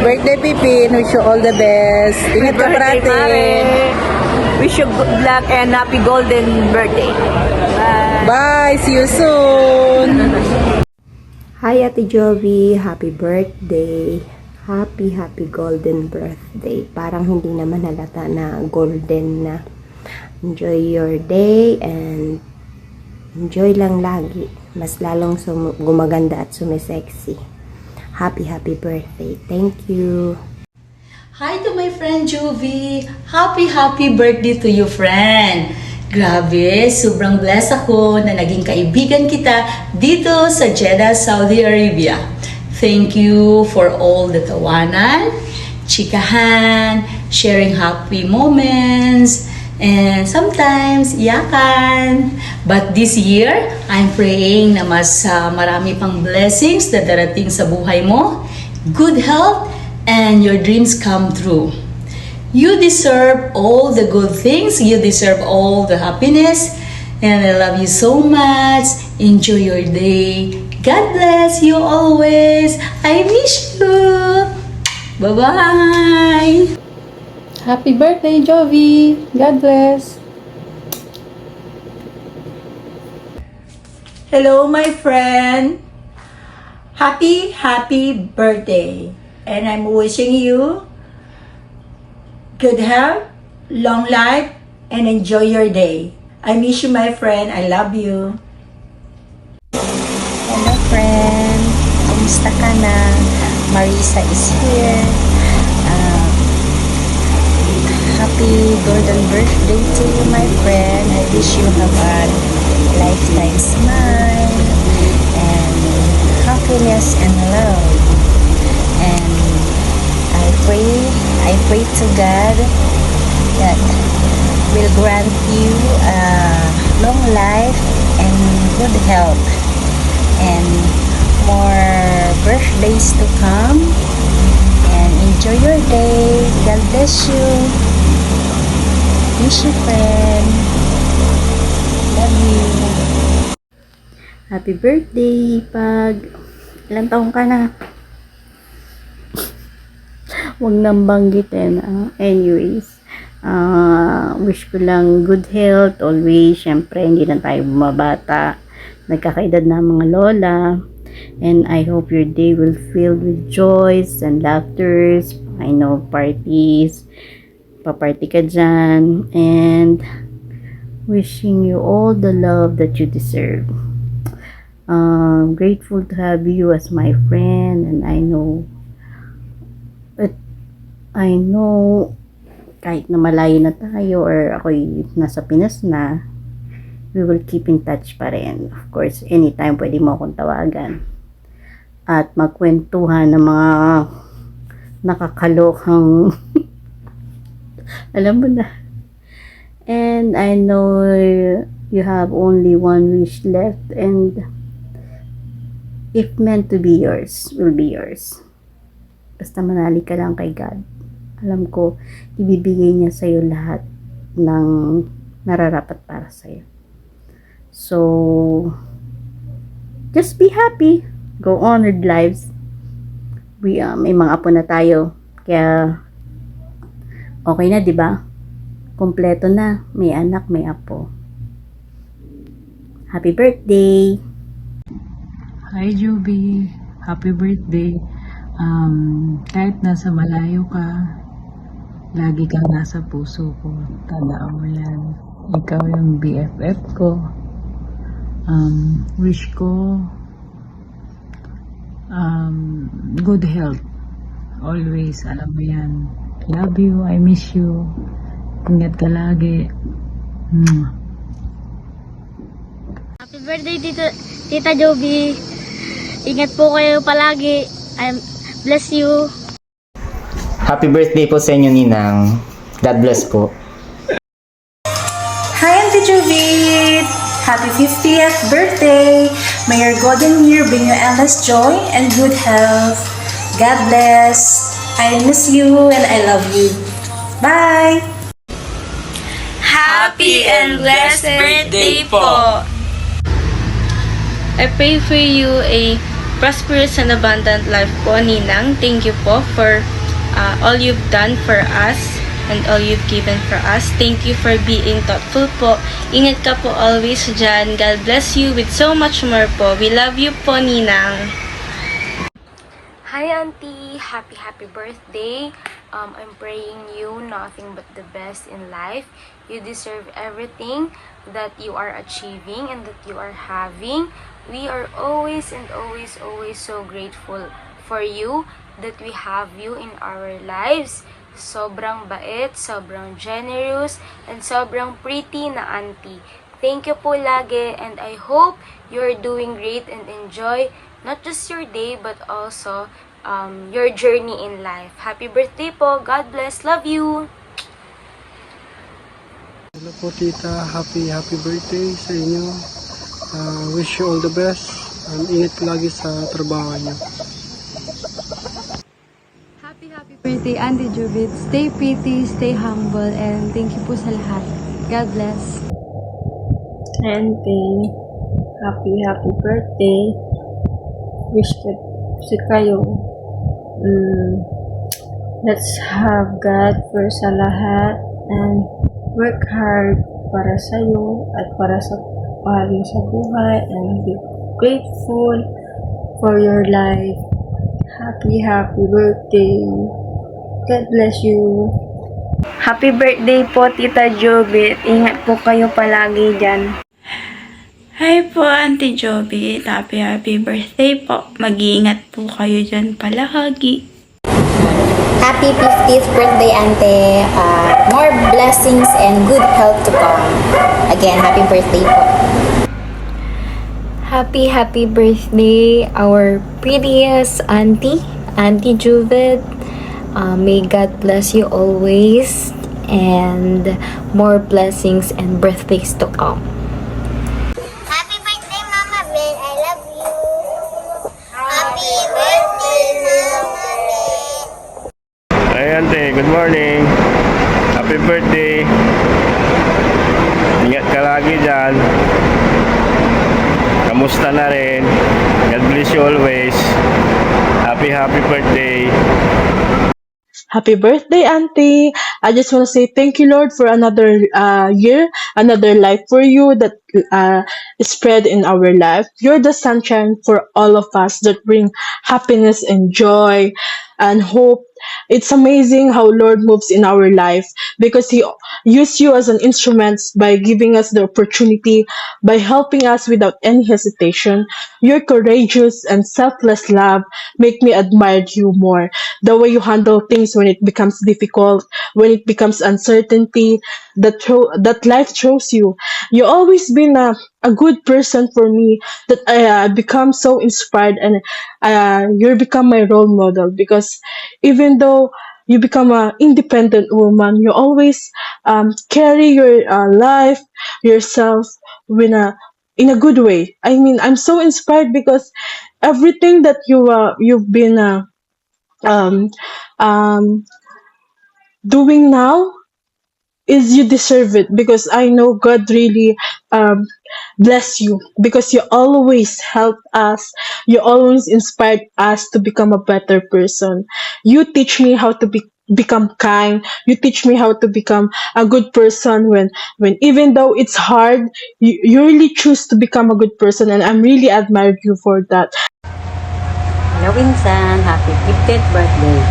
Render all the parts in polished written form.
birthday, Pipin. Wish you all the best. Ingat ka parati. Wish you good luck and happy golden birthday. Bye. Bye. See you soon. Hi Ate Jovi, happy birthday. Happy golden birthday. Parang hindi naman halata na golden na. Enjoy your day and enjoy lang lagi. Mas lalong gumaganda at sumisexy. Happy birthday. Thank you. Hi to my friend Jovi. Happy birthday to you, friend. Grabe, sobrang blessed ako na naging kaibigan kita dito sa Jeddah, Saudi Arabia. Thank you for all the tawanan, chikahan, sharing happy moments, and sometimes iyakan. But this year, I'm praying na mas marami pang blessings na darating sa buhay mo, good health, and your dreams come true. You deserve all the good things. You deserve all the happiness. And I love you so much. Enjoy your day. God bless you always. I miss you. Bye-bye. Happy birthday, Jovi. God bless. Hello, my friend. Happy birthday. And I'm wishing you good health, long life, and enjoy your day. I miss you, my friend. I love you. Hello friend. Kumusta ka na? Marisa is here. Happy golden birthday to you, my friend. I wish you have a lifetime smile and happiness and love. And I pray to God that will grant you long life and good health and more birthdays to come. And enjoy your day. God bless you. Miss you, friend. Love you. Happy birthday, Pag. Ilang taong ka na? Huwag nang banggitin. Anyways, wish ko lang good health always. Syempre, hindi lang tayo bumabata. Nagkakaedad na mga lola. And I hope your day will fill with joys and laughters. I know parties. Paparty ka dyan. And wishing you all the love that you deserve. Grateful to have you as my friend. And I know kahit na malayo na tayo or ako'y nasa Pinas na, we will keep in touch pa rin. Of course, anytime pwede mo akong tawagan. At magkwentuhan ng mga nakakalokang alam mo na. And I know you have only one wish left, and if meant to be yours, will be yours. Basta manali ka lang kay God. Alam ko, ibibigay niya sa'yo lahat ng nararapat para sa'yo. So, just be happy. Go on with lives. May mga apo na tayo. Kaya, okay na, di ba? Kompleto na. May anak, may apo. Happy birthday! Hi, Jovi. Happy birthday. Kahit nasa malayo ka, lagi kang nasa puso ko. Tandaan mo yan. Ikaw yung BFF ko. Wish ko good health. Always, alam mo yan. Love you, I miss you. Ingat ka lagi. Happy birthday, Tita Jovi. Ingat po kayo palagi. Bless you. Happy birthday po sa inyo, Ninang. God bless po. Hi, Auntie Juvit! Happy 50th birthday! May your golden year bring you endless joy and good health. God bless. I miss you and I love you. Bye! Happy and blessed birthday po! I pray for you a prosperous and abundant life po, Ninang. Thank you po for all you've done for us and all you've given for us. Thank you for being thoughtful po. Ingat ka po always dyan. God bless you with so much more po. We love you po, Ninang. Hi Auntie! Happy birthday! I'm praying you nothing but the best in life. You deserve everything that you are achieving and that you are having. We are always and always so grateful for you that we have you in our lives. Sobrang bait, sobrang generous, and sobrang pretty na auntie. Thank you po lagi, and I hope you're doing great and enjoy not just your day but also your journey in life. Happy birthday po. God bless. Love you. Hello po tita, happy birthday sa inyo. Wish you all the best. Ingat po lagi sa trabaho niyo. Happy birthday Auntie Jubit. Stay pretty, stay humble, and thank you po sa lahat. God bless. Auntie, happy birthday. Wish ko kayo. Let's have God first sa lahat and work hard para sa iyo at para sa mahal mo sa buhay, and be grateful for your life. Happy birthday. God bless you. Happy birthday po, Tita Jobit. Ingat po kayo palagi dyan. Hi po, Auntie Joby. Happy birthday po. Mag-iingat po kayo dyan palagi. Happy 50th birthday, Ante. More blessings and good health to come. Again, happy birthday po. Happy birthday, our prettiest auntie, Auntie Jubit. May God bless you always and more blessings and birthdays to come. Happy birthday, Mama Ben. I love you. Happy birthday, Mama Ben. Hi Ante, good morning. Happy birthday. Ingat ka lagi dyan. Kamusta na rin? God bless you always. Happy birthday. Happy birthday, Auntie! I just want to say thank you, Lord, for another year, another life for you that is spread in our life. You're the sunshine for all of us that bring happiness and joy and hope. It's amazing how Lord moves in our life because He used you as an instrument by giving us the opportunity, by helping us without any hesitation. Your courageous and selfless love make me admire you more. The way you handle things when it becomes difficult, when it becomes uncertainty, that life throws you. You always been a good person for me that I become so inspired, and you become my role model because even though you become an independent woman, you always carry your life, yourself in a good way. I mean, I'm so inspired because everything that you've been um, um, doing now is you deserve it because I know God really bless you because you always help us, you always inspired us to become a better person. You teach me how to become kind, you teach me how to become a good person when even though it's hard, you really choose to become a good person, and I'm really admire you for that. Hello, Winsan. Happy 50th birthday.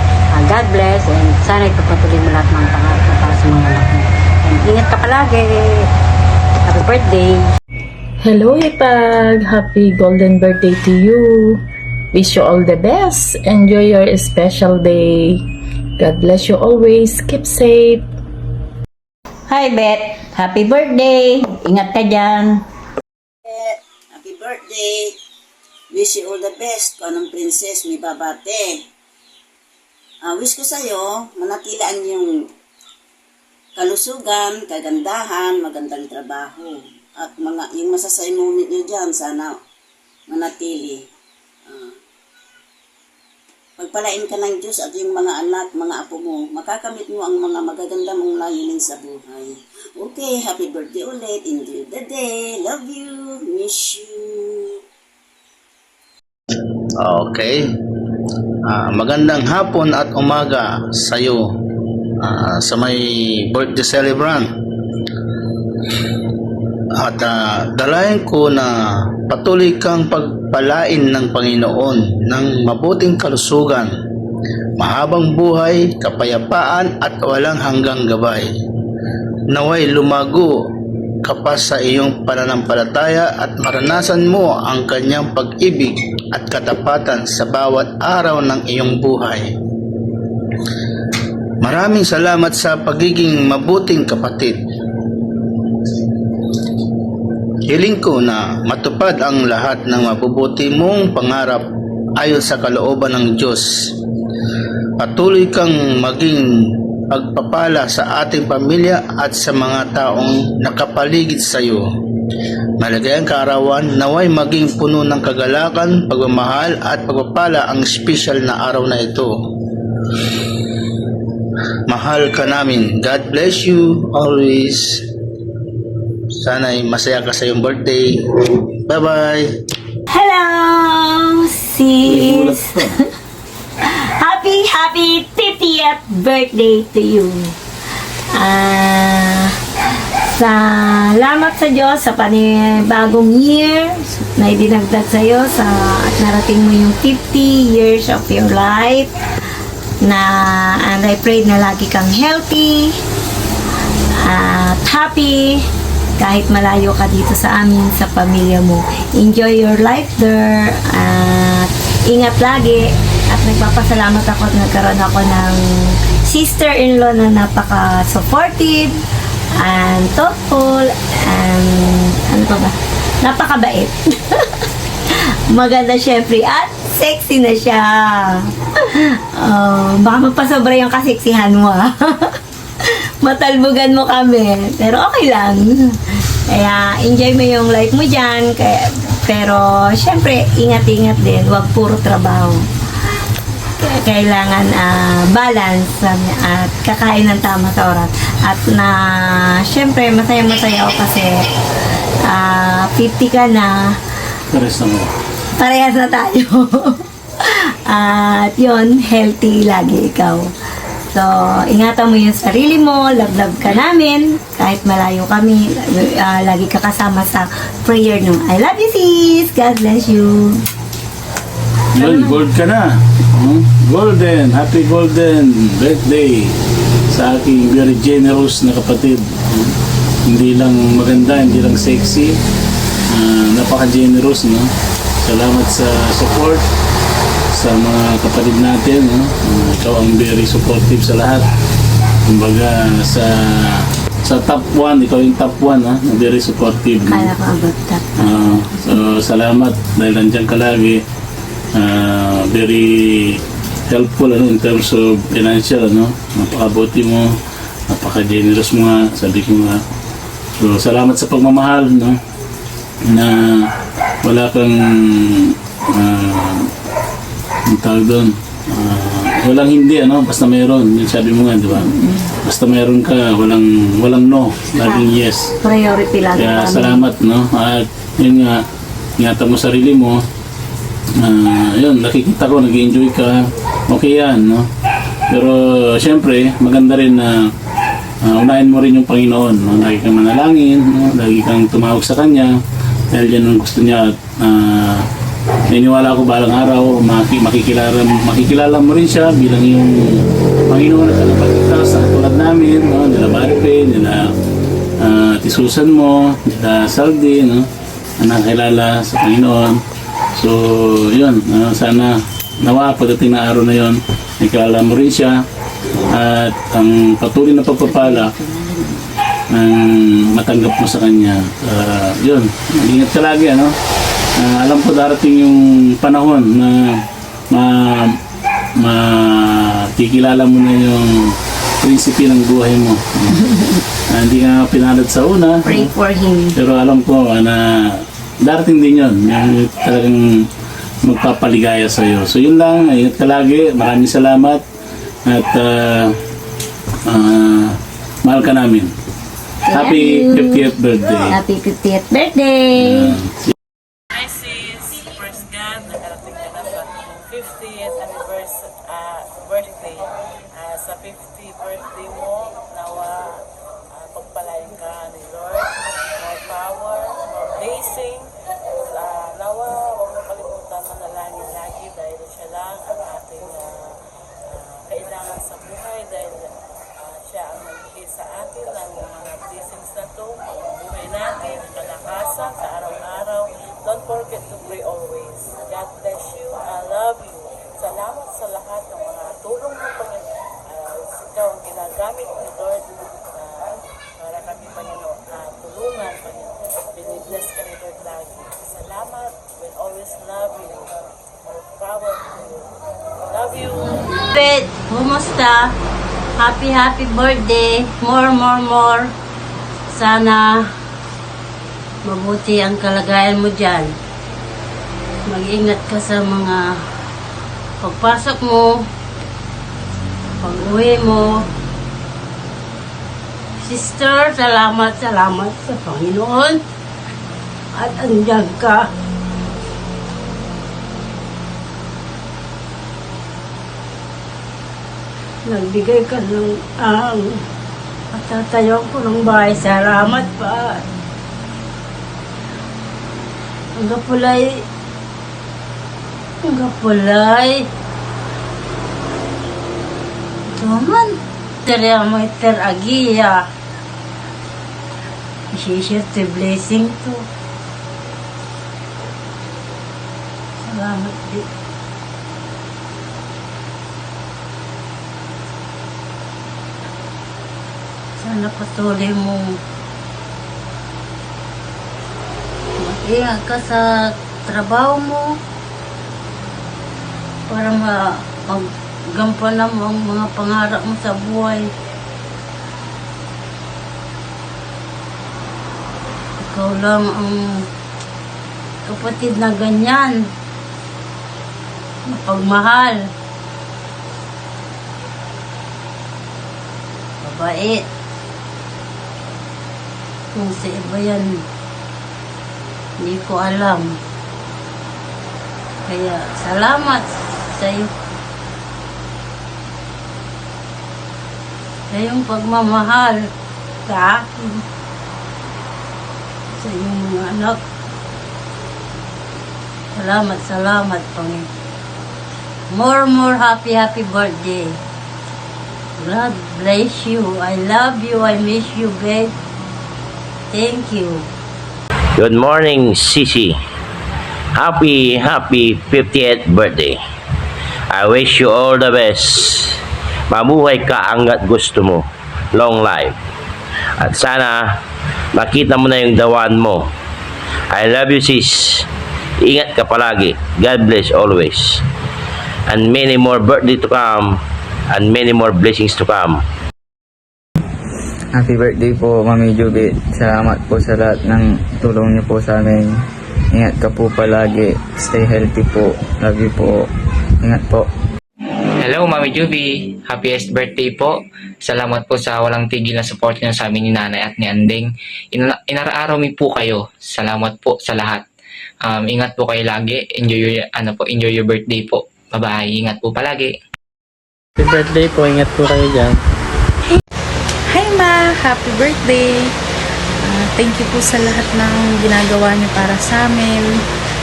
God bless, and sana ipagpatuloy mo lahat ng pangarap mo para sa mga anak mo. And ingat ka palagi. Happy birthday. Hello, Itag! Happy golden birthday to you! Wish you all the best! Enjoy your special day! God bless you always! Keep safe! Hi, Beth. Happy birthday. Ingat ka dyan. Happy birthday. Wish you all the best. Kung anong princess, may babate. Wish ko sa'yo, manatilaan yung kalusugan, kagandahan, magandang trabaho. At yung masasaymunit nyo dyan, sana manatili. Pagpalain ka ng Diyos at yung mga anak, mga apo mo, makakamit mo ang mga magaganda mong layunin sa buhay. Okay, happy birthday ulit. Enjoy the day. Love you. Miss you. Okay. magandang hapon at umaga sa iyo, sa may birthday celebrant. At dalayan ko na patuloy kang pagpalain ng Panginoon ng mabuting kalusugan, mahabang buhay, kapayapaan at walang hanggang gabay. Naway lumago ka pa sa iyong pananampalataya at maranasan mo ang kanyang pag-ibig at katapatan sa bawat araw ng iyong buhay. Maraming salamat sa pagiging mabuting kapatid. Hiling ko na matupad ang lahat ng mabubuti mong pangarap ayon sa kalooban ng Diyos. Patuloy kang maging pagpapala sa ating pamilya at sa mga taong nakapaligid sa iyo. Maligayang kaarawan, naway maging puno ng kagalakan, pagmamahal at pagpapala ang special na araw na ito. Mahal ka namin. God bless you always. Sana'y masaya ka sa iyong birthday. Bye-bye. Hello, sis! Happy 50th birthday to you. Salamat sa Diyos sa panibagong year na idinagdag sa iyo at narating mo yung 50 years of your life and I pray na lagi kang healthy at happy kahit malayo ka dito sa amin, sa pamilya mo. Enjoy your life there at ingat lagi. At nagpapasalamat ako at nagkaroon ako ng sister-in-law na napaka-supportive and thoughtful and napakabait. Maganda syempre at sexy na siya. Baka magpasobra yung kaseksihan mo. Matalbugan mo kami. Pero okay lang. Kaya enjoy mo yung life mo dyan. Pero syempre ingat-ingat din. Huwag puro trabaho. Kailangan balance at kakain ng tama sa oras. At syempre masaya-masaya ako kasi 50 ka na. Parehas na tayo. At yun, healthy lagi ikaw. So, ingatan mo yung sarili mo, love ka namin, kahit malayo kami, lagi ka kasama sa prayer nyo. I love you, sis! God bless you! Yun, gold ka na. Golden, happy golden birthday sa aking very generous na kapatid. Hindi lang maganda, hindi lang sexy, napaka-generous, no? Salamat sa support sa mga kapatid natin, no? Ikaw ang very supportive sa lahat. Kumbaga sa top 1, ikaw yung top 1, ha? Very supportive. Kala ko about top 1. So salamat dahil nandiyan ka lagi. Very helpful in terms of financial, napakabuti mo, napaka-generous mo nga, sabi ko nga. So salamat sa pagmamahal, na wala kang ang tawag doon, walang hindi, basta mayroon, yung sabi mo nga, di ba? Basta mayroon ka, walang no, laging yes. Priority lang. Kaya salamat, at yun nga, ingatan mo sarili mo. Yun, nakikita ko, nag-enjoy ka, okay yan, pero syempre maganda rin na unahin mo rin yung Panginoon, lagi kang manalangin, lagi kang tumawag sa Kanya dahil yan ang gusto niya. At naniniwala ko balang araw makikilala mo rin siya bilang yung Panginoon at kalapagligtas sa katulad namin, nila Maripe, nila Tisusan mo, nila Saldi, na nakilala sa Panginoon. So, yun, sana nawa pagdating na araw na yun, nakilala mo rin siya at ang patuloy na pagpapala ang matanggap mo sa kanya. Yun, ingat ka lagi, alam ko darating yung panahon na makikilala mo na yung prinsipe ng buhay mo. Hindi ka pinalad sa una. Pray for him. Pero alam ko na darating din yun, yung talagang magpapaligaya sa iyo. So yun lang, ingat ka lagi, maraming salamat at mahal ka namin. Happy 50th birthday. Happy 50th birthday. Hi sis, praise God, nagarating ka na sa 50th birthday. Sa 50th birthday mo, nawa pagpalain ka ni Lord, more power, more blessing. Nawa, huwag mo kalimutan manalangin lagi dahil siya lang ang ating kailangan sa buhay dahil siya ang nagbigay sa atin ng mga blessings na to, ang buhay natin, kalakasan sa araw-araw. Don't forget to pray always. God bless you. I love you. Salamat sa lahat ng mga tulong mo, Panginoon. Ikaw ang ginagamit ni Lord para kami, Panginoon, tulungan, Panginoon. Binibless ka ni Lord lagi. Salamat. We'll always love you. More power to you. Love you. Bet, kumusta? Happy birthday. More. Sana mabuti ang kalagayan mo dyan. Mag-ingat ka sa mga pagpasok mo, pag-uwi mo. Sister, salamat sa Panginoon. At andyan ka. Nagbigay ka ng patatayo ko ng bahay. Salamat pa. Ang gapulay. Tuman, teriamoy teragia. Isishit blessing to. Salamat din. Sana patuloy mo mag-ingat ka sa trabaho mo para magampanan mo ang mga pangarap mo sa buhay. Ikaw lang ang kapatid na ganyan, mapagmahal, mabait. Kung sa iba yan, hindi ko alam. Kaya salamat sa iyo. Sa iyong pagmamahal sa akin. Sa iyong mga anak. Salamat, Panginoon. More happy birthday. God bless you. I love you. I miss you, babe. Thank you. Good morning, Sisi. Happy 50th birthday. I wish you all the best. Mabuhay ka hanggat gusto mo. Long life. At sana makita mo na yung dawan mo. I love you, sis. Ingat ka palagi. God bless always. And many more birthday to come. And many more blessings to come. Happy birthday po, Mami Jubit. Salamat po sa lahat ng tulong niyo po sa amin. Ingat ka po palagi. Stay healthy po. Love you po. Ingat po. Hello, Mami Juby. Happiest birthday po. Salamat po sa walang tigil na support niyo sa amin ni Nanay at ni Anding. Inaraaraw mi po kayo. Salamat po sa lahat. Ingat po kayo lagi. Enjoy your birthday po. Bye-bye. Ingat po palagi. Happy birthday po. Ingat po kayo dyan. Hi Ma! Happy birthday! Thank you po sa lahat ng ginagawa niyo para sa amin,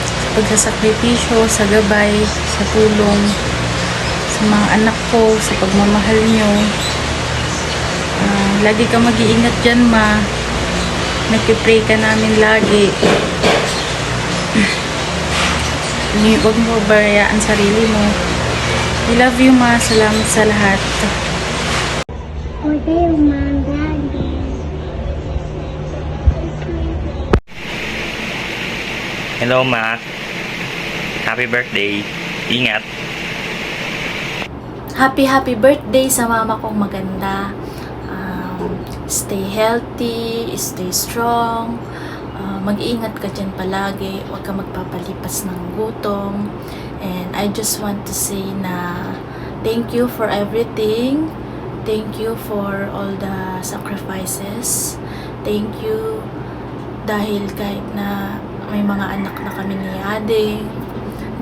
sa pagsasakripisyo, sa gabay, sa tulong, sa mga anak ko, sa pagmamahal niyo. Lagi ka mag-iingat dyan, Ma. Nagpipray ka namin lagi. Huwag mo barayaan sarili mo. I love you, Ma. Salamat sa lahat. Hello, Ma. Happy birthday. Ingat. Happy birthday sa mama kong maganda. Stay healthy, stay strong. Mag-iingat ka dyan palagi. Huwag ka magpapalipas ng gutom. And I just want to say na thank you for everything. Thank you for all the sacrifices. Thank you dahil kahit na may mga anak na kami ni Ading,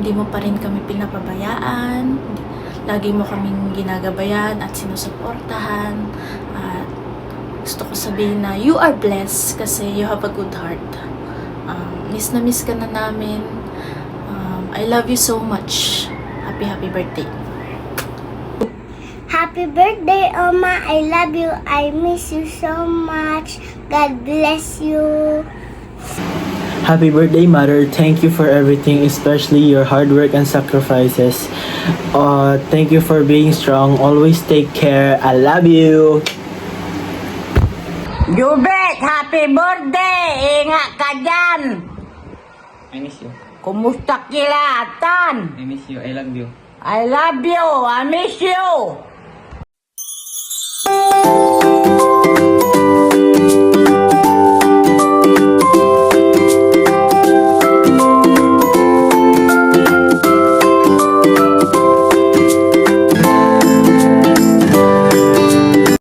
hindi mo pa rin kami pinapabayaan. Lagi mo kaming ginagabayan at sinusuportahan. At gusto ko sabihin na you are blessed kasi you have a good heart. Miss na miss ka na namin. I love you so much. Happy birthday. Happy birthday, Oma. I love you. I miss you so much. God bless you. Happy birthday, Mother. Thank you for everything, especially your hard work and sacrifices. Thank you for being strong. Always take care. I love you. Jubet, happy birthday! Ingat ka dyan! I miss you. Kumusta kilatan? I miss you. I love you. I love you. I miss you.